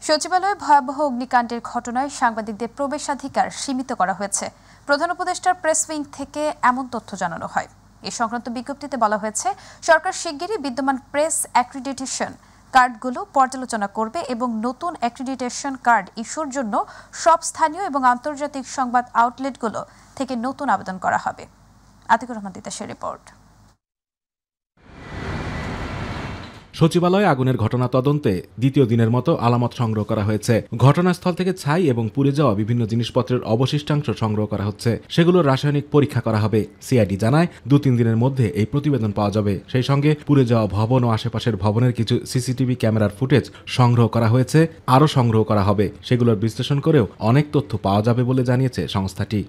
সচিবালয়ে ভয়াবহ অগ্নিকাণ্ডের ঘটনায় সাংবাদিকদের প্রবেশাধিকার সীমিত করা হয়েছে। প্রধান উপদেষ্টার প্রেস উইং থেকে এমন তথ্য জানানো হয়। এ সংক্রান্ত বিজ্ঞপ্তিতে বলা হয়েছে, সরকার শিগগিরই বিদ্যমান প্রেস অ্যাক্রিডিটেশন কার্ডগুলো পর্যালোচনা করবে এবং নতুন অ্যাক্রিডিটেশন কার্ড ইস্যুর জন্য সব স্থানীয় এবং আন্তর্জাতিক সংবাদ আউটলেটগুলো থেকে নতুন আবেদন করা হবে। আতিকুর রহমান তিতাসের রিপোর্ট। সচিবালয়ে আগুনের ঘটনা তদন্তে দ্বিতীয় দিনের মতো আলামত সংগ্রহ করা হয়েছে। ঘটনাস্থল থেকে ছাই এবং পুড়ে যাওয়া বিভিন্ন জিনিসপত্রের অবশিষ্টাংশ সংগ্রহ করা হচ্ছে। সেগুলোর রাসায়নিক পরীক্ষা করা হবে। সিআইডি জানায় 2-3 দিনের মধ্যে এই প্রতিবেদন পাওয়া যাবে। সেই সঙ্গে পুড়ে যাওয়া ভবন ও আশেপাশের ভবনের কিছু সিসিটিভি ক্যামেরার ফুটেজ সংগ্রহ করা হয়েছে, আরও সংগ্রহ করা হবে। সেগুলোর বিশ্লেষণ করেও অনেক তথ্য পাওয়া যাবে বলে জানিয়েছে সংস্থাটি।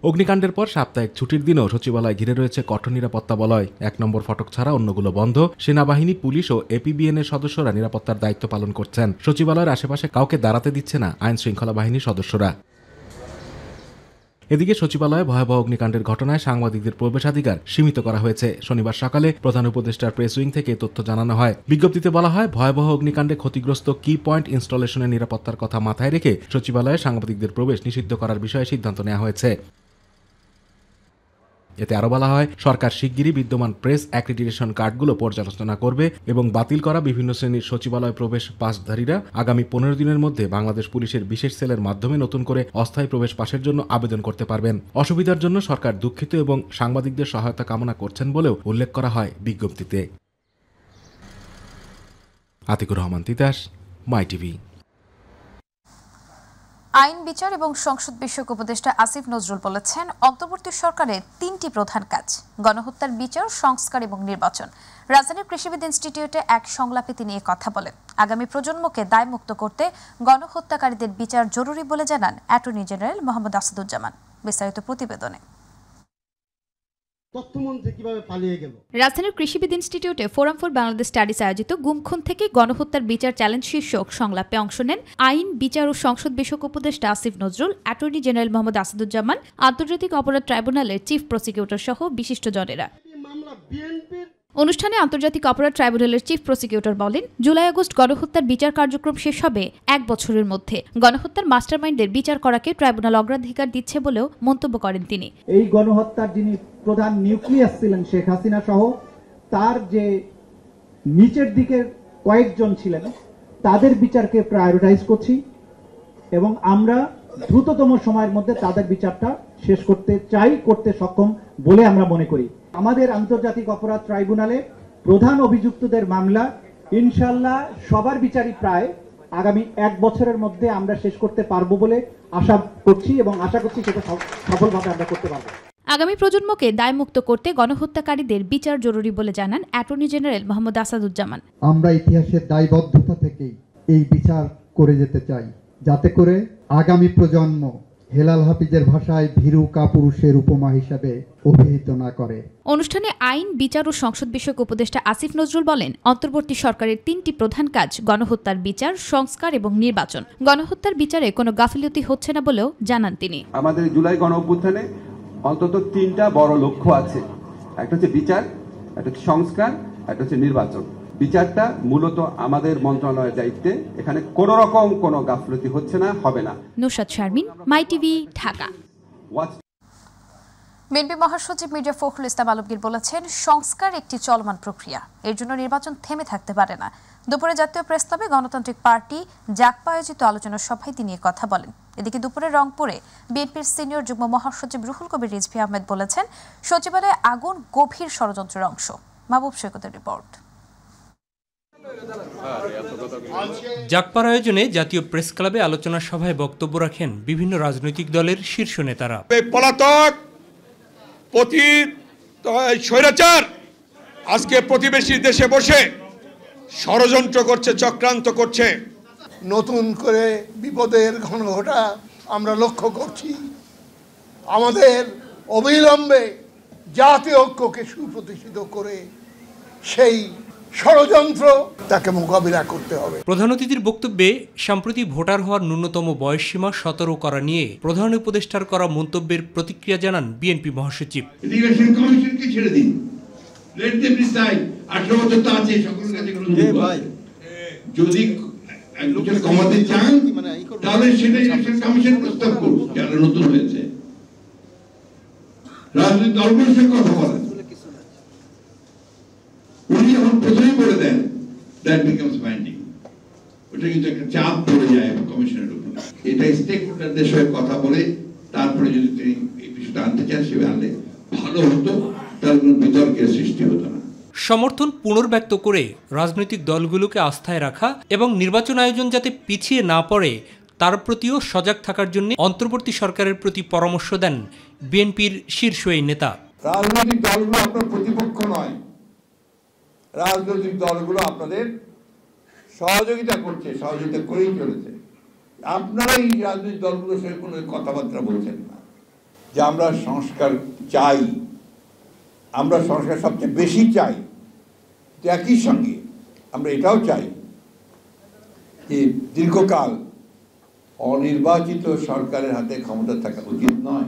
অগ্নিকাণ্ডের পর সাপ্তাহিক ছুটির দিনেও সচিবালয় ঘিরে রয়েছে কঠোর নিরাপত্তা বলয়। 1 নম্বর ফটক ছাড়া অন্যগুলো বন্ধ। সেনাবাহিনী, পুলিশ ও এপিবিএন এর সদস্যরা নিরাপত্তার দায়িত্ব পালন করছেন। সচিবালয়ের আশেপাশে কাউকে দাঁড়াতে দিচ্ছে না আইন শৃঙ্খলা বাহিনীর সদস্যরা। এদিকে সচিবালয়ে ভয়াবহ অগ্নিকাণ্ডের ঘটনায় সাংবাদিকদের প্রবেশাধিকার সীমিত করা হয়েছে। শনিবার সকালে প্রধান উপদেষ্টার প্রেস উইং থেকে তথ্য জানানো হয়। বিজ্ঞপ্তিতে বলা হয়, ভয়াবহ অগ্নিকাণ্ডে ক্ষতিগ্রস্ত কি পয়েন্ট ইনস্টলেশনের নিরাপত্তার কথা মাথায় রেখে সচিবালয়ে সাংবাদিকদের প্রবেশ নিষিদ্ধ করার বিষয়ে সিদ্ধান্ত নেওয়া হয়েছে। এতে আরও বলা হয়, সরকার শিগগিরই বিদ্যমান প্রেস অ্যাক্রিডিটেশন কার্ডগুলো পর্যালোচনা করবে এবং বাতিল করা বিভিন্ন শ্রেণীর সচিবালয় প্রবেশ পাসধারীরা আগামী 15 দিনের মধ্যে বাংলাদেশ পুলিশের বিশেষ সেলের মাধ্যমে নতুন করে অস্থায়ী প্রবেশ পাসের জন্য আবেদন করতে পারবেন। অসুবিধার জন্য সরকার দুঃখিত এবং সাংবাদিকদের সহায়তা কামনা করছেন বলেও উল্লেখ করা হয় বিজ্ঞপ্তিতে। আতিকুর রহমান তিতাস, মাই টিভি। আইন, বিচার এবং সংসদ বিষয়ক উপদেষ্টা আসিফ নজরুল বলেছেন, অন্তর্বর্তী সরকারের 3টি প্রধান কাজ: গণহত্যার বিচার, সংস্কার এবং নির্বাচন। রাজধানীর কৃষিবিদ ইনস্টিটিউটে এক সংলাপে তিনি এ কথা বলেন। আগামী প্রজন্মকে দায়মুক্ত করতে গণহত্যাকারীদের বিচার জরুরি বলে জানান অ্যাটর্নি জেনারেল মোহাম্মদ আসাদুজ্জামান। বিস্তারিত প্রতিবেদনে। রাজধানীর কৃষিবিদ ইনস্টিটিউটে ফোরাম ফর বাংলাদেশ স্টাডিজ আয়োজিত গুমখুন থেকে গণহত্যার বিচার চ্যালেঞ্জ শীর্ষক সংলাপে অংশ নেন আইন, বিচার ও সংসদ বিষয়ক উপদেষ্টা আসিফ নজরুল, অ্যাটর্নি জেনারেল মোহাম্মদ আসাদুজ্জামান, আন্তর্জাতিক অপরাধ ট্রাইব্যুনালের চিফ প্রসিকিউটর সহ বিশিষ্টজনেরা। অনুষ্ঠানে আন্তর্জাতিক অপরাধ ট্রাইব্যুনালের চিফ প্রসিকিউটর বলেন, জুলাই-আগস্ট গণহত্যার বিচার কার্যক্রম শেষ হবে 1 বছরের মধ্যে। গণহত্যার মাস্টারমাইন্ডদের বিচার করাকে ট্রাইব্যুনাল অগ্রাধিকার দিচ্ছে বলেও মন্তব্য করেন তিনি। এই গণহত্যার যিনি প্রধান নিউক্লিয়াস ছিলেন শেখ হাসিনা সহ তার যে নিচের দিকের কয়েকজন ছিলেন তাদের বিচারকে প্রায়োরিটাইজ করছি এবং আমরা দ্রুততম সময়ের মধ্যে তাদের বিচারটা শেষ করতে চাই, করতে সক্ষম বলে আমরা মনে করি। আমাদের আন্তর্জাতিক অপরাধ ট্রাইব্যুনালে প্রধান অভিযুক্তদের মামলা ইনশাআল্লাহ সবার বিচারই প্রায় আগামী 1 বছরের মধ্যে আমরা শেষ করতে পারবো বলে আশা করছি এবং আশা করছি সেটা সফলভাবে আমরা করতে পারবো। আগামী প্রজন্মকে দায়মুক্ত করতে গণহত্যাকারীদের বিচার জরুরি বলে জানান অ্যাটর্নি জেনারেল মোহাম্মদ আসাদুজ্জামান। আমরা ইতিহাসের দায়বদ্ধতা থেকেই এই বিচার করে যেতে চাই, যাতে করে আগামী প্রজন্ম হেলাল হাফিজের ভাষায় ভীরু কাপুরুষের উপমা হিসেবে অভিহিত না করে। অনুষ্ঠানে আইন, বিচার ও সংসদ বিষয়ক উপদেষ্টা আসিফ নজরুল বলেন, অন্তর্বর্তী সরকারের 3টি প্রধান কাজ: গণহত্যার বিচার, সংস্কার এবং নির্বাচন। গণহত্যার বিচারে কোনো গাফিলতি হচ্ছে না বলেও জানান তিনি। আমাদের জুলাই গণঅভ্যুত্থানে অন্তত 3টা বড় লক্ষ্য আছে। একটা হচ্ছে বিচার, একটা হচ্ছে সংস্কার, একটা হচ্ছে নির্বাচন। বিচারটা মূলত আমাদের মন্ত্রণালয়ের দায়িত্বে, এখানে কোন রকম কোনো গাফলতি হচ্ছে না, হবে না। নুসরাত শারমিন, মাই টিভি, ঢাকা। বিএনপি মহাসচিব মির্জা ফখরুল ইসলাম আলমগীর বলেছেন, সংস্কার একটি চলমান প্রক্রিয়া, এর জন্য নির্বাচন থেমে থাকতে পারে না। দুপুরে জাতীয় প্রেস ক্লাবে গণতান্ত্রিক পার্টি জাকপা আয়োজিত আলোচনা সভায় তিনি কথা বলেন। এদিকে দুপুরে রংপুরে বিএনপির সিনিয়র যুগ্ম মহাসচিব রুহুল কবির রিজভী আহমেদ বলেছেন, সচিবালয়ে আগুন গভীর ষড়যন্ত্রের অংশ। মাহবুব সৈকতের রিপোর্ট। জাকপার আয়োজনে জাতীয় প্রেস ক্লাবে আলোচনা সভায় বক্তব্য রাখেন বিভিন্ন রাজনৈতিক দলের শীর্ষ নেতারা। পলাতক স্বৈরাচার আজকে প্রতিবেশী দেশে বসে ষড়যন্ত্র করছে, চক্রান্ত করছে। নতুন করে বিপদের ঘনঘটা আমরা লক্ষ্য করছি। আমাদের অবিলম্বে জাতীয় ঐক্যকে সুপ্রতিষ্ঠিত করে সেই ষড়যন্ত্র তাকে মোকাবিলা করতে হবে। প্রধান অতিথির বক্তব্যে সাম্প্রতিক ভোটার হওয়ার ন্যূনতম বয়সসীমা 17 করা নিয়ে প্রধান উপদেষ্টার করা মন্তব্যের প্রতিক্রিয়া জানান বিএনপি মহাসচিব। ইমিগ্রেশন কমিশনকে ছেড়ে দিন, লেট দেম ডিসাইড। 18 বছর তো আছে, সকলের কাছে কোনো যদি কমাতে চান তাহলে সেটা ইলেকশন কমিশন প্রস্তাব করুন, যারা নতুন হয়েছে রাজনৈতিক দলগুলোর সঙ্গে কথা বলেন। উনি যখন প্রথমেই বলে দেন দ্যাট বিকামস বাইন্ডিং, ওটা কিন্তু একটা চাপ পড়ে যায় কমিশনের উপর। এটা স্টেক হোল্ডারদের সঙ্গে কথা বলে তারপরে যদি তিনি এই বিষয়টা আনতে চান সেভাবে আনলে ভালো হতো, তার কোনো বিতর্কের সৃষ্টি হতো না। সমর্থন পুনর্ব্যক্ত করে রাজনৈতিক দলগুলোকে আস্থায় রাখা এবং নির্বাচন আয়োজন যাতে পিছিয়ে না পড়ে তার প্রতিও সজাগ থাকার জন্য অন্তর্বর্তী সরকারের প্রতি পরামর্শ দেন বিএনপির শীর্ষ এই নেতা। রাজনৈতিক দলগুলো আপনার প্রতিপক্ষ নয়, রাজনৈতিক দলগুলো আপনাদের সহযোগিতা করছে, সহযোগিতা করেই চলেছে। আপনারা এই রাজনৈতিক দলগুলোর সঙ্গে কোনো কথাবার্তা বলছেন না যে আমরা সংস্কার চাই, আমরা সংস্কার সবচেয়ে বেশি চাই। একই সঙ্গে আমরা এটাও চাই যে দীর্ঘকাল অনির্বাচিত সরকারের হাতে ক্ষমতা থাকা উচিত নয়।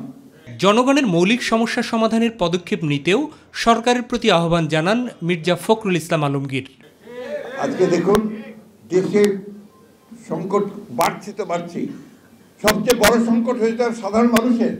জনগণের মৌলিক সমস্যা সমাধানের পদক্ষেপ নিতেও সরকারের প্রতি আহ্বান জানান মির্জা ফখরুল ইসলাম আলমগীর। আজকে দেখুন দেশের সংকট বাড়ছে তো বাড়ছেই, সবচেয়ে বড় সংকট হয়েছে সাধারণ মানুষের।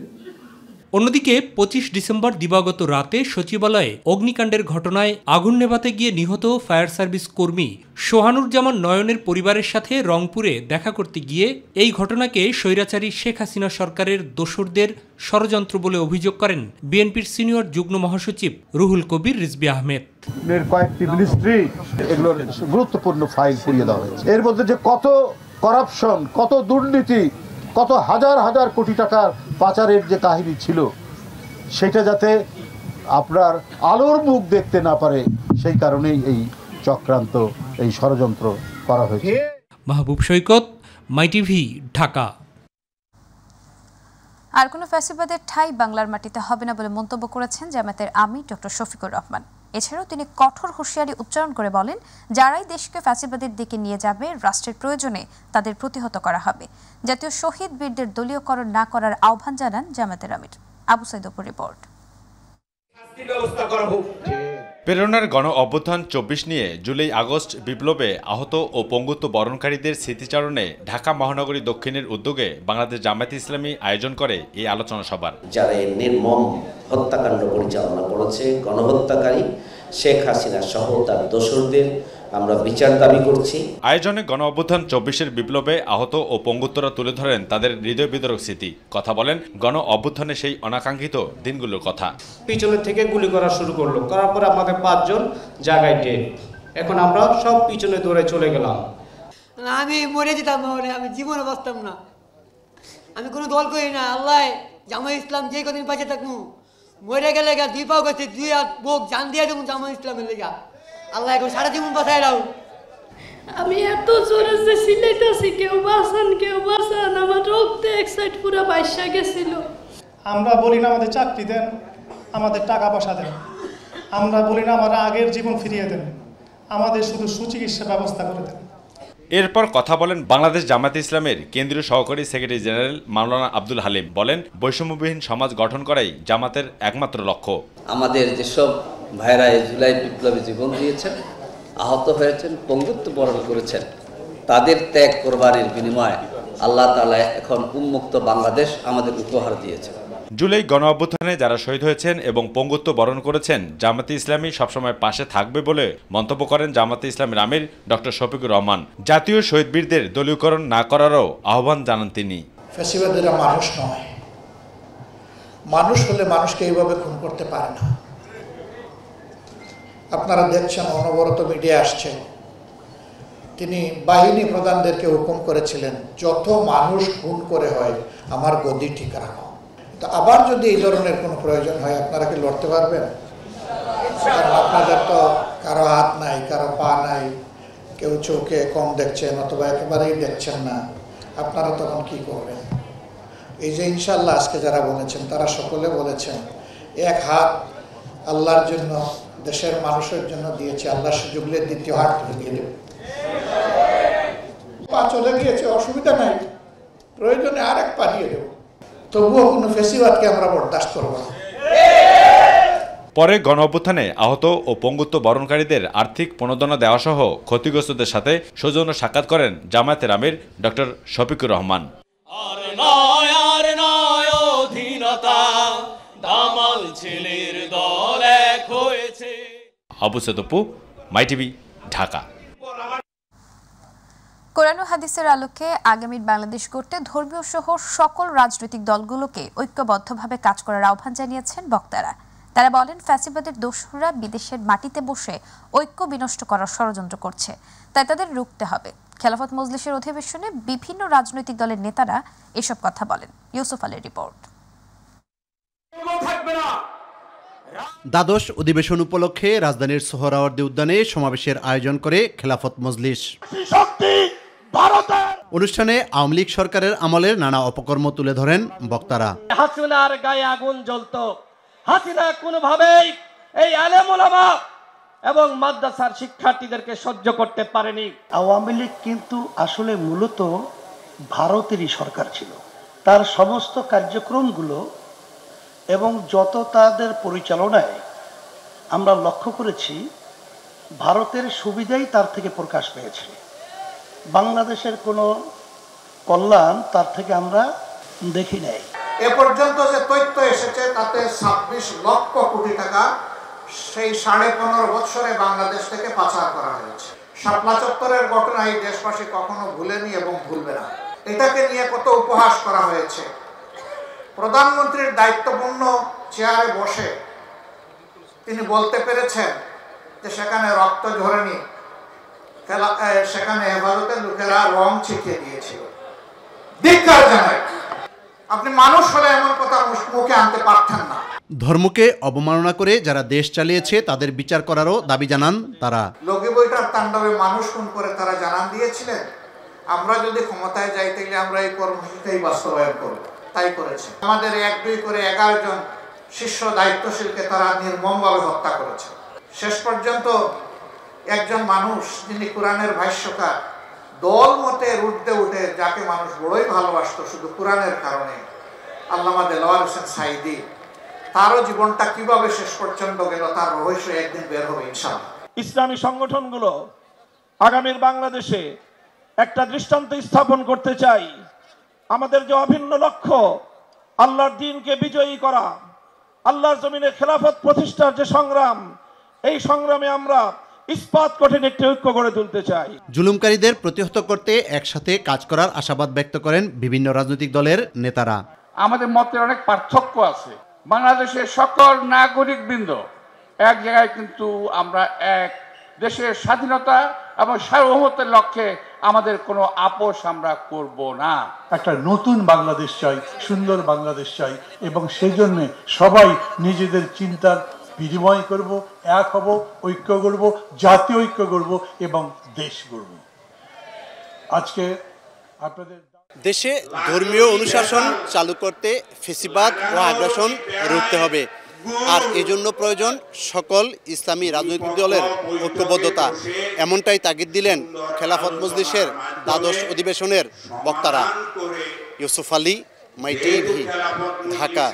অন্যদিকে 25 ডিসেম্বর দিবাগত রাতে সচিবালয়ে অগ্নিকাণ্ডের ঘটনায় আগুন নেভাতে গিয়ে নিহত ফায়ার সার্ভিস কর্মী সোহানুরজামান নয়নের পরিবারের সাথে রংপুরে দেখা করতে গিয়ে এই ঘটনাকে স্বৈরাচারী শেখ হাসিনা সরকারের দোসরদের ষড়যন্ত্র বলে অভিযোগ করেন বিএনপির সিনিয়র যুগ্ম মহাসচিব রুহুল কবির রিজভী আহমেদ। কয়েকটি মিনিস্ট্রি এগুলোর গুরুত্বপূর্ণ ফাইল পুড়িয়ে দেওয়া হয়েছে। এর মধ্যে যে কত করাপশন, কত দুর্নীতি, কত হাজার হাজার কোটি টাকার পাচারের যে কাহিনী ছিল, সেটা যাতে আপনার আলোর মুখ দেখতে না পারে সেই কারণেই এই চক্রান্ত, এই ষড়যন্ত্র করা হয়েছে। মাহবুব সৈকত, মাই টিভি, ঢাকা। আর কোনো ফ্যাসিবাদের ঠাঁই বাংলার মাটিতে হবে না বলে মন্তব্য করেছেন জামায়াতের আমির ডক্টর শফিকুর রহমান। এছাড়াও তিনি কঠোর হুঁশিয়ারি উচ্চারণ করে বলেন, যারাই দেশকে ফ্যাসিবাদের দিকে নিয়ে যাবে রাষ্ট্রের প্রয়োজনে তাদের প্রতিহত করা হবে। জাতীয় শহীদ বীরদের দলীয়করণ না করার আহ্বান জানান জামায়াতের আমির। আবু সাইদ অপুর রিপোর্ট। প্রেরণার গণ অভ্যুত্থান 24 নিয়ে জুলাই আগস্ট বিপ্লবে আহত ও পঙ্গুত্ব বরণকারীদের স্মৃতিচারণে ঢাকা মহানগরী দক্ষিণের উদ্যোগে বাংলাদেশ জামায়াতে ইসলামী আয়োজন করে এই আলোচনা সভার। যারা এই নির্মম হত্যাকাণ্ড পরিচালনা করেছে, গণহত্যাকারী শেখ হাসিনা সহ তার দোসরদের আমরা বিচার দাবি করছি। আয়োজনে গণ অভ্যুত্থান 24-এর বিপ্লবে আহত ও পঙ্গুত্বরা তুলে ধরেন তাদের হৃদয় বিদারক স্মৃতি। কথা বলেন গণ অভ্যুত্থানে সেই অনাকাঙ্ক্ষিত দিনগুলোর কথা। পিছনের থেকে গুলি করা শুরু করলো, করার পরে আমাদের 5 জন জায়গায় ডেড। এখন আমরা সব পিছনে দৌড়ে চলে গেলাম। আমি মরে যেতাম, আমি জীবনে বাঁচতাম না। আমি কোনো দল করি না, আল্লাহ জামাত ইসলাম যে কদিন বাঁচে থাকবো, মরে গেলে 2 পাও গেছে, 2 হাত বুক জান দিয়ে দেবো জামাত ইসলামের লেগা। আল্লাহ এখন সারা জীবন বাঁচাই রাও। আমি এত জোরে যে চিল্লাইতেছি, কেউ বাঁচান, কেউ বাঁচান, আমার রক্তে এক সাইড পুরো বাইসা গেছিল। আমরা বলি না আমাদের চাকরি দেন, আমাদের টাকা পয়সা দেন, আমরা বলি না আমার আগের জীবন ফিরিয়ে দেন, আমাদের শুধু সুচিকিৎসা ব্যবস্থা করে দেন। এরপর কথা বলেন বাংলাদেশ জামায়াতে ইসলামের কেন্দ্রীয় সহকারী সেক্রেটারি জেনারেল মাওলানা আব্দুল হালিম। বলেন, বৈষম্যবিহীন সমাজ গঠন করাই জামাতের একমাত্র লক্ষ্য। আমাদের যেসব ভাইরা জুলাই বিপ্লবে জীবন দিয়েছেন, আহত হয়েছেন, পঙ্গুত্ব বরণ করেছেন, তাদের ত্যাগ কোরবানির বিনিময়ে আল্লাহ তাআলা এখন উন্মুক্ত বাংলাদেশ আমাদের উপহার দিয়েছেন। জুলাই গণ অভ্যুত্থানে যারা শহীদ হয়েছেন এবং পঙ্গুত্ব বরণ করেছেন, জামাতে ইসলামী সবসময় পাশে থাকবে বলে মন্তব্য করেন জামাতে ইসলামের আমির ডক্টর শফিকুর রহমান। জাতীয় শহীদ বীরদের দলীয়করণ না করারও আহ্বান জানান তিনি। ফ্যাসিবাদীরা মানুষ নয়, মানুষ হলে মানুষকে এইভাবে খুন করতে পারে না। আপনারা দেখছেন অনবরত মিডিয়া আসছে, তিনি বাহিনী প্রধানদেরকে হুকুম করেছিলেন যত মানুষ খুন করে হয় আমার গদি ঠিক রাখো। তো আবার যদি এই ধরনের কোনো প্রয়োজন হয় আপনারা কি লড়তে পারবেন? কারণ আপনাদের তো কারো হাত নাই, কারো পা নাই, কেউ চোখে কম দেখছেন অথবা একেবারেই দেখছেন না, আপনারা তখন কি করবেন? এই যে ইনশাআল্লাহ আজকে যারা বলেছেন তারা সকলে বলেছেন এক হাত আল্লাহর জন্য, দেশের মানুষের জন্য দিয়েছে, আল্লাহ সুযোগ দিলে দ্বিতীয় হাত দিয়ে দেবে। পা চলে গিয়েছে, অসুবিধা নাই, প্রয়োজনে আর এক পা দিয়ে দেব, তবুও কোনো ফেসিবাদকে আমরা বরদাস্ত করব না। পরে গণঅভ্যুত্থানে আহত ও পঙ্গুত্ব বরণকারীদের আর্থিক প্রণোদনা দেওয়া সহ ক্ষতিগ্রস্তদের সাথে সৌজন্য সাক্ষাৎ করেন জামায়াতের আমির ডক্টর শফিকুর রহমান। আবু সেতপু, মাই টিভি, ঢাকা। কোরআন ও হাদিসের আলোকে আগামীর বাংলাদেশ গড়তে ধর্মীয় সহ সকল রাজনৈতিক দলগুলোকে ঐক্যবদ্ধভাবে কাজ করার আহ্বান জানিয়েছেন বক্তারা। তারা বলেন, ফ্যাসিবাদের দোসররা বিদেশের মাটিতে বসে ঐক্য বিনষ্ট করার ষড়যন্ত্র করছে, তাই তাদের রুখতে হবে। খেলাফত মজলিসের অধিবেশনে বিভিন্ন রাজনৈতিক দলের নেতারা এসব কথা বলেন। ইউসুফ আলীর রিপোর্ট। দ্বাদশ অধিবেশন উপলক্ষে রাজধানীর সোহরাওয়ার্দী উদ্যানে সমাবেশের আয়োজন করে খেলাফত মজলিস। অনুষ্ঠানে আওয়ামী লীগ সরকারের আমলের নানা অপকর্ম তুলে ধরেন বক্তারা। হাসিনার গায়ে আগুন জ্বলতো, হাসিনা কোনোভাবেই এই আলেম ওলামা এবং মাদ্রাসার শিক্ষার্থীদেরকে সহ্য করতে পারেনি। আওয়ামী লীগ কিন্তু আসলে মূলত ভারতেরই সরকার ছিল। তার সমস্ত কার্যক্রমগুলো এবং যত তাদের পরিচালনায় আমরা লক্ষ্য করেছি, ভারতের সুবিধাই তার থেকে প্রকাশ পেয়েছে। বাংলাদেশের কোনো কল্যাণ তার থেকে আমরা দেখি নাই। এ পর্যন্ত যে তথ্য এসেছে তাতে 26 লক্ষ কোটি টাকা সেই 15.5 বছরে বাংলাদেশ থেকে পাচার করা হয়েছে। শাপলা চত্বরের ঘটনা এই দেশবাসী কখনো ভুলেনি এবং ভুলবে না। এটাকে নিয়ে কত উপহাস করা হয়েছে। প্রধানমন্ত্রীর দায়িত্বপূর্ণ চেয়ারে বসে তিনি বলতে পেরেছেন যে সেখানে রক্ত ঝরেনি, সেখানে হেফাজতের লোকেরা রং ছিটিয়ে দিয়েছিল। ধিক্কার জানাই। আপনি মানুষ হলে এমন কথা মুখে আনতে পারতেন না। ধর্মকে অবমাননা করে যারা দেশ চালিয়েছে তাদের বিচার করারও দাবি জানান তারা। লগি বইটার তাণ্ডবে মানুষ খুন করে তারা জানান দিয়েছিলেন, আমরা যদি ক্ষমতায় যাই তাহলে আমরা এই কর্মসূচিটাই বাস্তবায়ন করব। তাই করেছে। আমাদের 1-2 করে 11 জন শীর্ষ দায়িত্বশীলকে তারা নির্মমভাবে হত্যা করেছে। শেষ পর্যন্ত একজন মানুষ যিনি কোরআনের ভাষ্যকার, দল মতের ঊর্ধ্বে উঠে যাকে মানুষ বড়ই ভালোবাসত শুধু কোরআনের কারণে, আল্লামা দেলোয়ার হোসেন সাইদি, তারও জীবনটা কিভাবে শেষ পর্যন্ত গেল তার রহস্য একদিন বের হবে ইনশাআল্লাহ। ইসলামী সংগঠনগুলো আগামীর বাংলাদেশে একটা দৃষ্টান্ত স্থাপন করতে চাই। আমাদের যে অভিন্ন লক্ষ্য আল্লাহর দ্বীনকে বিজয়ী করা, আল্লাহর জমিনে খেলাফত প্রতিষ্ঠার যে সংগ্রাম, এই সংগ্রামে আমরা ইস্পাত কঠিন একটি ঐক্য গড়ে তুলতে চাই। জুলুমকারীদের প্রতিহত করতে একসাথে কাজ করার আশাবাদ ব্যক্ত করেন বিভিন্ন রাজনৈতিক দলের নেতারা। আমাদের মতের অনেক পার্থক্য আছে। বাংলাদেশের সকল নাগরিকবৃন্দ এক জায়গায়, কিন্তু আমরা এক দেশের স্বাধীনতা এবং সার্বভৌমত্বের লক্ষ্যে আমাদের কোনো আপোষ আমরা করব না। একটা নতুন বাংলাদেশ চাই, সুন্দর বাংলাদেশ চাই, এবং সেই জন্য সবাই নিজেদের চিন্তার বিনিময় করব, এক হব, ঐক্য করব, জাতীয় ঐক্য করব এবং দেশ গড়ব। আজকে আপনাদের দেশে ধর্মীয় অনুশাসন চালু করতে ফ্যাসিবাদ ও আগ্রাসন রুখতে হবে, আর এজন্য প্রয়োজন সকল ইসলামী রাজনৈতিক দলের ঐক্যবদ্ধতা। এমনটাই তাগিদ দিলেন খেলাফত মজলিসের দ্বাদশ অধিবেশনের বক্তারা। ইউসুফ আলী, মাই টিভি, ঢাকা।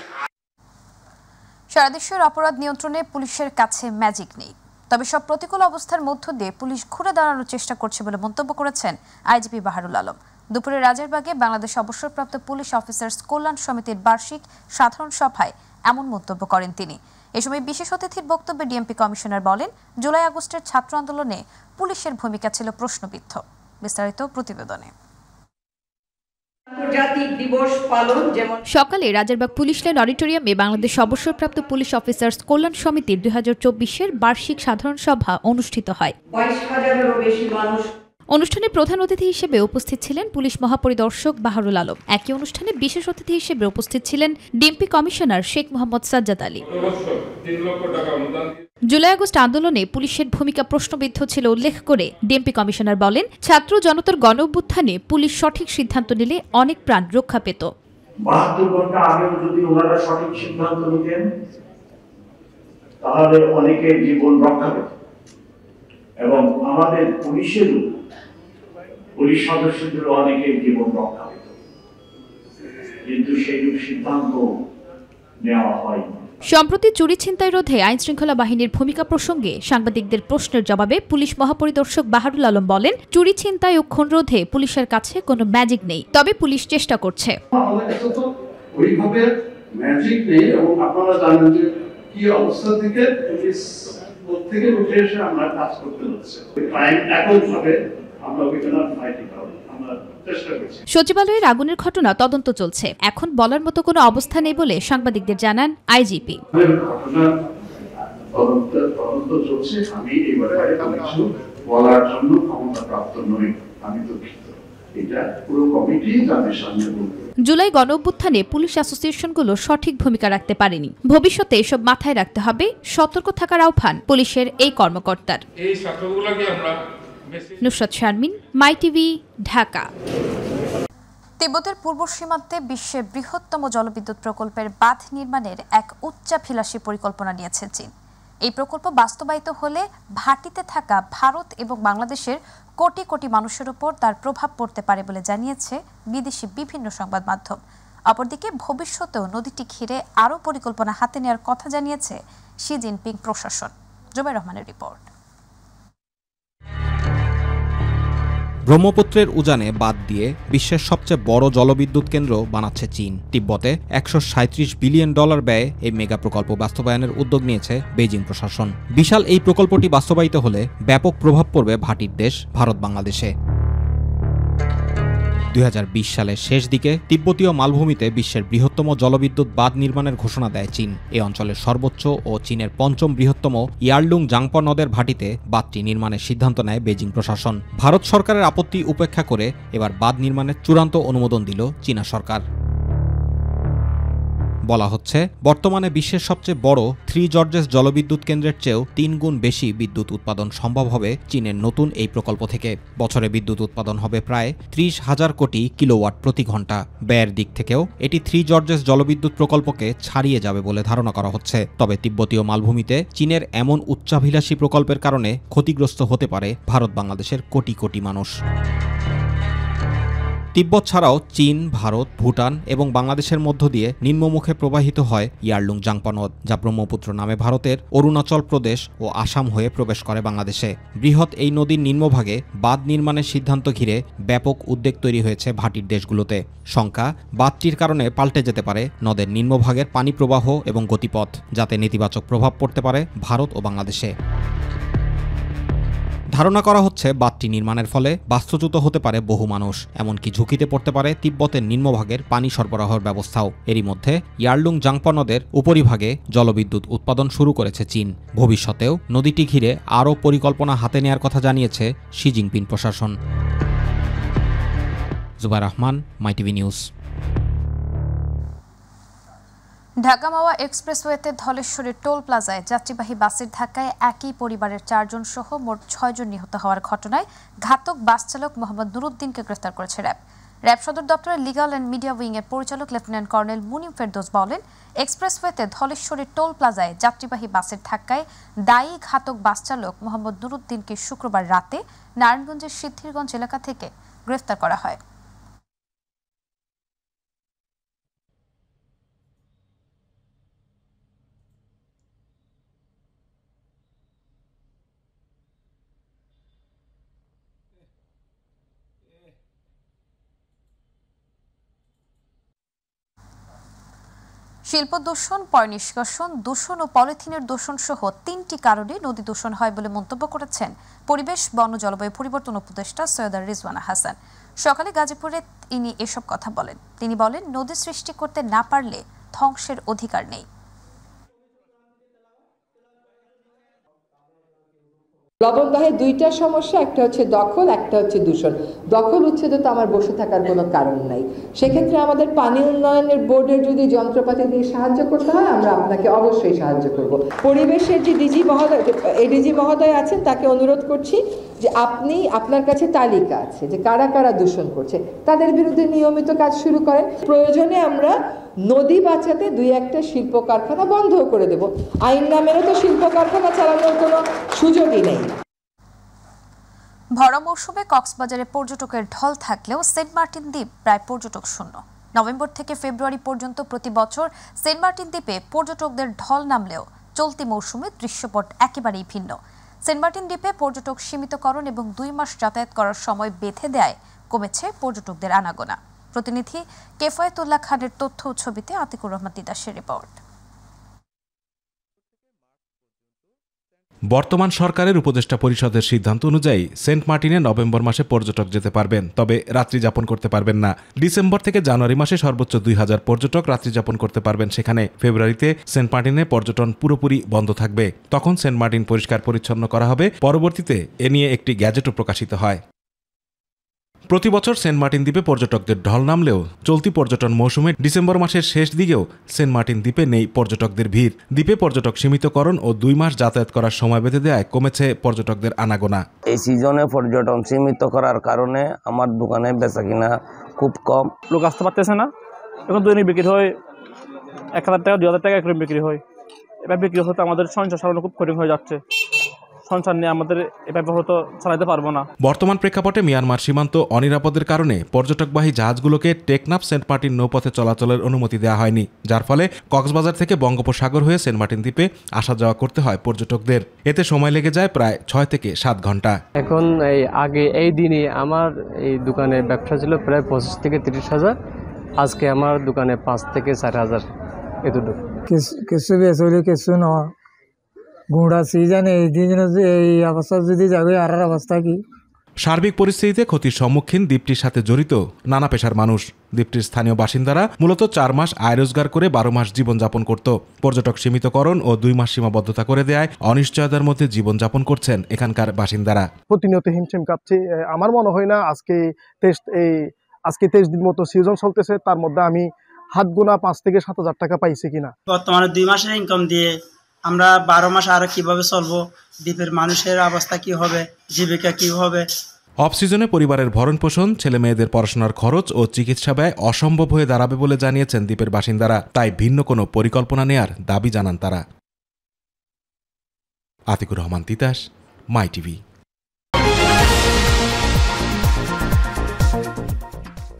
সারা দেশের অপরাধ নিয়ন্ত্রণে পুলিশের কাছে ম্যাজিক নেই, তবে সব প্রতিকূল অবস্থার মধ্য দিয়ে পুলিশ ঘুরে দাঁড়ানোর চেষ্টা করছে বলে মন্তব্য করেছেন আইজিপি বাহারুল আলম। দুপুরে রাজারবাগে বাংলাদেশ অবসরপ্রাপ্ত পুলিশ অফিসার্স কল্যাণ সমিতির বার্ষিক সাধারণ সভায় এমন মন্তব্য করেন তিনি। এ সময় বিশেষ অতিথির বক্তব্যে ডিএমপি কমিশনার বলেন, জুলাই আগস্টের ছাত্র আন্দোলনে পুলিশের ভূমিকা ছিল প্রশ্নবিদ্ধ। বিস্তারিত প্রতিবেদনে। সকালে রাজারবাগ পুলিশ লাইন অডিটোরিয়ামে বাংলাদেশ অবসরপ্রাপ্ত পুলিশ অফিসার্স কল্যাণ সমিতির 2024-এর বার্ষিক সাধারণ সভা অনুষ্ঠিত হয়। অনুষ্ঠানে প্রধান অতিথি হিসেবে উপস্থিত ছিলেন পুলিশ মহাপরিদর্শক বাহারুল আলম। একই অনুষ্ঠানে বিশেষ অতিথি হিসেবে উপস্থিত ছিলেন DMP commissioner Sheikh Mohammad Sajjad Ali. July August আন্দোলনে পুলিশের ভূমিকা প্রশ্নবিদ্ধ ছিল উল্লেখ করে ডিএমপি কমিশনার বলেন, ছাত্র জনতার গণ অভ্যুত্থানে পুলিশ সঠিক সিদ্ধান্ত নিলে অনেক প্রাণ রক্ষা পেত। 72 ঘন্টা আগেও যদি ওনারা সঠিক সিদ্ধান্ত নিতেন তাহলে অনেকের জীবন রক্ষা পেত, এবং আমাদের পুলিশ সদস্যদের অনেকের জীবন রক্ষা পেত, কিন্তু সেই সিদ্ধান্ত নেওয়া হয়নি। সম্প্রতি চুরি ছিনতাই রোধে আইনশৃঙ্খলা বাহিনীর ভূমিকা প্রসঙ্গে সাংবাদিকদের প্রশ্নের জবাবে পুলিশ মহাপরিদর্শক বাহারুল আলম বলেন, চুরি ছিনতাই ও খুন রোধে পুলিশের কাছে কোনো ম্যাজিক নেই, তবে পুলিশ চেষ্টা করছে। ওইভাবে ম্যাজিক নেই এবং আপনারা জানেন যে কি অবস্থা থেকে পুলিশ প্রত্যেকে উঠে এসে আমরা কাজ করতে হচ্ছে। ক্রাইম এককভাবে আমরা ওইখানে ফাইটিং করব, আমরা চেষ্টা করছি। সচিবালয়ের আগুনের ঘটনা তদন্ত চলছে, এখন বলার মতো কোনো অবস্থা নেই বলে সাংবাদিকদের জানান আইজিপি। তদন্ত চলছে, আমি এবারে কিছু বলার জন্য ক্ষমতাপ্রাপ্ত নই, আমি দুঃখিত। এটা পুরো কমিটি তাদের সামনে বলবে। জুলাই গণঅভ্যুত্থানে পুলিশ অ্যাসোসিয়েশনগুলো সঠিক ভূমিকা রাখতে পারেনি, ভবিষ্যতে এসব মাথায় রাখতে হবে, সতর্ক থাকার আহ্বান পুলিশের এই কর্মকর্তার। নুসরাত শারমিন, মাই টিভি, ঢাকা। তিব্বতের পূর্ব সীমান্তে বিশ্বের বৃহত্তম জলবিদ্যুৎ প্রকল্পের বাঁধ নির্মাণের এক উচ্চাভিলাষী পরিকল্পনা নিয়েছে চীন। এই প্রকল্প বাস্তবায়িত হলে ভাটিতে থাকা ভারত এবং বাংলাদেশের কোটি কোটি মানুষের উপর তার প্রভাব পড়তে পারে বলে জানিয়েছে বিদেশি বিভিন্ন সংবাদ মাধ্যম। অপরদিকে ভবিষ্যতেও নদীটি ঘিরে আরও পরিকল্পনা হাতে নেওয়ার কথা জানিয়েছে শি জিনপিং প্রশাসন। জুবাইর রহমানের রিপোর্ট। ব্রহ্মপুত্রের উজানে বাঁধ দিয়ে বিশ্বের সবচেয়ে বড় জলবিদ্যুৎ কেন্দ্র বানাচ্ছে চীন। তিব্বতে $137 বিলিয়ন ব্যয়ে এই মেগা প্রকল্প বাস্তবায়নের উদ্যোগ নিয়েছে বেজিং প্রশাসন। বিশাল এই প্রকল্পটি বাস্তবায়িত হলে ব্যাপক প্রভাব পড়বে ভাটির দেশ ভারত বাংলাদেশে। 2020 সালের শেষ দিকে তিব্বতীয় মালভূমিতে বিশ্বের বৃহত্তম জলবিদ্যুৎ বাঁধ নির্মাণের ঘোষণা দেয় চীন। এই অঞ্চলের সর্বোচ্চ ও চীনের পঞ্চম বৃহত্তম ইয়ারলুং জাংপ নদের ভাটিতে বাঁধটি নির্মাণের সিদ্ধান্ত নেয় বেজিং প্রশাসন। ভারত সরকারের আপত্তি উপেক্ষা করে এবার বাঁধ নির্মাণের চূড়ান্ত অনুমোদন দিল চীনা সরকার। বলা হচ্ছে, বর্তমানে বিশ্বের সবচেয়ে বড় 3 জর্জেস জলবিদ্যুৎ কেন্দ্রের চেয়েও 3 গুণ বেশি বিদ্যুৎ উৎপাদন সম্ভব হবে চীনের নতুন এই প্রকল্প থেকে। বছরে বিদ্যুৎ উৎপাদন হবে প্রায় 30,000 কোটি কিলোওয়াট প্রতি ঘন্টা। ব্যয়ের দিক থেকেও এটি 3 জর্জেস জলবিদ্যুৎ প্রকল্পকে ছাড়িয়ে যাবে বলে ধারণা করা হচ্ছে। তবে তিব্বতীয় মালভূমিতে চীনের এমন উচ্চাভিলাষী প্রকল্পের কারণে ক্ষতিগ্রস্ত হতে পারে ভারত বাংলাদেশের কোটি কোটি মানুষ। তিব্বত ছাড়াও চীন, ভারত, ভুটান এবং বাংলাদেশের মধ্য দিয়ে নিম্নমুখে প্রবাহিত হয় ইয়ারলুং জাংপ নদ, যা ব্রহ্মপুত্র নামে ভারতের অরুণাচল প্রদেশ ও আসাম হয়ে প্রবেশ করে বাংলাদেশে। বৃহৎ এই নদীর নিম্নভাগে বাঁধ নির্মাণের সিদ্ধান্ত ঘিরে ব্যাপক উদ্বেগ তৈরি হয়েছে ভাটির দেশগুলোতে। শঙ্কা, বাঁধটির কারণে পাল্টে যেতে পারে নদের নিম্নভাগের পানি প্রবাহ এবং গতিপথ, যাতে নেতিবাচক প্রভাব পড়তে পারে ভারত ও বাংলাদেশে। ধারণা করা হচ্ছে, বাঁধটি নির্মাণের ফলে বাস্তুচ্যুত হতে পারে বহু মানুষ, এমনকি ঝুঁকিতে পড়তে পারে তিব্বতের নিম্নভাগের পানি সরবরাহের ব্যবস্থাও। এরই মধ্যে ইয়ারলুং জাংপ নদের উপরিভাগে জলবিদ্যুৎ উৎপাদন শুরু করেছে চীন। ভবিষ্যতেও নদীটি ঘিরে আরও পরিকল্পনা হাতে নেওয়ার কথা জানিয়েছে শি জিনপিং প্রশাসন। জুবাইর রহমান, মাই টিভি নিউজ। ঢাকা মাওয়া এক্সপ্রেসওয়েতে ধলেশ্বরীর টোল প্লাজায় যাত্রীবাহী বাসের ধাক্কায় একই পরিবারের 4 জন সহ মোট 6 জন নিহত হওয়ার ঘটনায় ঘাতক বাস চালক মোহাম্মদ নুরুদ্দিনকে গ্রেফতার করেছে র্যাব। র্যাব সদর দপ্তরের লিগাল অ্যান্ড মিডিয়া উইংয়ের পরিচালক লেফটেন্যান্ট কর্নেল মুনিম ফেরদৌস বলেন, এক্সপ্রেসওয়েতে ধলেশ্বরীর টোল প্লাজায় যাত্রীবাহী বাসের ধাক্কায় দায়ী ঘাতক বাস চালক মোহাম্মদ নুরুদ্দিনকে শুক্রবার রাতে নারায়ণগঞ্জের সিদ্ধিরগঞ্জ এলাকা থেকে গ্রেফতার করা হয়। শিল্প দূষণ, পয় নিষ্কাশন, দূষণ ও পলিথিনের দূষণ সহ 3টি কারণে নদী দূষণ হয় বলে মন্তব্য করেছেন পরিবেশ, বন ও জলবায়ু পরিবর্তন উপদেষ্টা সৈয়দা রিজওয়ানা হাসান। সকালে গাজীপুরে তিনি এসব কথা বলেন। তিনি বলেন, নদী সৃষ্টি করতে না পারলে ধ্বংসের অধিকার নেই। লবণদাহে 2টা সমস্যা, একটা হচ্ছে দখল, একটা হচ্ছে দূষণ। দখল উচ্ছেদে তো আমার বসে থাকার কোনো কারণ নাই। সেক্ষেত্রে আমাদের পানি উন্নয়নের বোর্ডের যদি যন্ত্রপাতি দিয়ে সাহায্য করতে হয়, আমরা আপনাকে অবশ্যই সাহায্য করব। পরিবেশের যে এডিজি মহোদয় আছেন, তাকে অনুরোধ করছি যে আপনি, আপনার কাছে তালিকা আছে যে কারা কারা দূষণ করছে, তাদের বিরুদ্ধে নিয়মিত কাজ শুরু করেন। প্রয়োজনে আমরা নদী বাঁচাতে 2-1টা শিল্প কারখানা বন্ধ করে দেব। আইন নামেরও তো শিল্প কারখানা চালানোর কোনো সুযোগই নেই। ভরা মৌসুমে কক্সবাজারে পর্যটকের ঢল থাকলেও সেন্ট মার্টিন দ্বীপ প্রায় পর্যটক শূন্য। নভেম্বর থেকে ফেব্রুয়ারি পর্যন্ত প্রতি বছর সেন্ট মার্টিন দ্বীপে পর্যটকদের ঢল নামলেও চলতি মৌসুমে দৃশ্যপট একেবারেই ভিন্ন। সেন্ট মার্টিন দ্বীপে পর্যটক সীমিতকরণ এবং 2 মাস যাতায়াত করার সময় বেঁধে দেয় কমেছে পর্যটকদের আনাগোনা। প্রতিনিধি কেফায়েতুল্লাহ খানের তথ্য ও ছবিতে আতিকুর রহমান তিতাসের রিপোর্ট। বর্তমান সরকারের উপদেষ্টা পরিষদের সিদ্ধান্ত অনুযায়ী সেন্ট মার্টিনে নভেম্বর মাসে পর্যটক যেতে পারবেন, তবে রাত্রি যাপন করতে পারবেন না। ডিসেম্বর থেকে জানুয়ারি মাসে সর্বোচ্চ 2000 পর্যটক রাত্রি যাপন করতে পারবেন সেখানে। ফেব্রুয়ারিতে সেন্ট মার্টিনে পর্যটন পুরোপুরি বন্ধ থাকবে। তখন সেন্ট মার্টিন পরিষ্কার পরিচ্ছন্ন করা হবে। পরবর্তীতে এ নিয়ে একটি গ্যাজেটও প্রকাশিত হয়। প্রতি বছর সেন্ট মার্টিন দ্বীপে পর্যটকদের ঢল নামলেও চলতি পর্যটন মৌসুমে ডিসেম্বর মাসের শেষ দিকেও সেন্ট মার্টিন দ্বীপে নেই পর্যটকদের ভিড়। দ্বীপে পর্যটক সীমিতকরণ ও 2 মাস যাতায়াত করার সময় বেঁধে দেওয়ায় কমেছে পর্যটকদের আনাগোনা। এই সিজনে পর্যটন সীমিত করার কারণে আমার দোকানে বেচাকিনা খুব কম, লোক আসতে পারতেছে না। এখন দৈনিক বিক্রি হয় 1000 টাকা 2000 টাকা একরকম বিক্রি হয়। এবার বিক্রি হতে আমাদের সংসার চালানো খুব কঠিন হয়ে যাচ্ছে। সংসার নিয়ে আমাদের এভাবে হয়তো চালাতে পারবো না। বর্তমান প্রেক্ষাপটে মিয়ানমার সীমান্ত অনিরাপদের কারণে পর্যটকবাহী জাহাজগুলোকে টেকনাফ সেন্ট মার্টিন নৌপথে চলাচলের অনুমতি দেওয়া হয়নি, যার ফলে কক্সবাজার থেকে বঙ্গোপসাগর হয়ে সেন্ট মার্টিন দ্বীপে আসা যাওয়া করতে হয় পর্যটকদের। এতে সময় লেগে যায় প্রায় 6 থেকে 7 ঘন্টা। এখন এই দিনে আমার এই দোকানে ব্যবসা ছিল প্রায় 25 থেকে 30 হাজার। আজকে আমার দোকানে 5 থেকে 4 হাজার এতটুকু। কিছু বেচলে কিছু নয়। গুঁড়া সিজন এই দিন এই অবস্থা যদি যাবে আর অবস্থা কি? সার্বিক পরিস্থিতিতে ক্ষতির সম্মুখীন দ্বীপটির সাথে জড়িত নানা পেশার মানুষ। দ্বীপটির স্থানীয় বাসিন্দারা মূলত 4 মাস আয় রোজগার করে 12 মাস জীবনযাপন করত। পর্যটক সীমিতকরণ ও 2 মাস সীমাবদ্ধতা করে দেয় অনিশ্চয়তার মধ্যে জীবনযাপন করছেন এখানকার বাসিন্দারা। প্রতিনিয়ত হিমশিম কাঁপছে। আমার মনে হয় না আজকে 23 দিন মতো সিজন চলতেছে, তার মধ্যে আমি হাত গোনা 5 থেকে 7,000 টাকা পাইছি কিনা। বর্তমানে 2 মাসের ইনকাম দিয়ে আমরা 12 মাস আর কিভাবে চলবো? দ্বীপের মানুষের অবস্থা কি হবে? জীবিকা কি হবে? অফ সিজনে পরিবারের ভরণ পোষণ, ছেলে মেয়েদের পড়াশোনার খরচ ও চিকিৎসা ব্যয় অসম্ভব হয়ে দাঁড়াবে বলে জানিয়েছেন দ্বীপের বাসিন্দারা। তাই ভিন্ন কোনো পরিকল্পনা নেয়ার দাবি জানান তারা। আতিকুর রহমান তিতাস, মাই টিভি।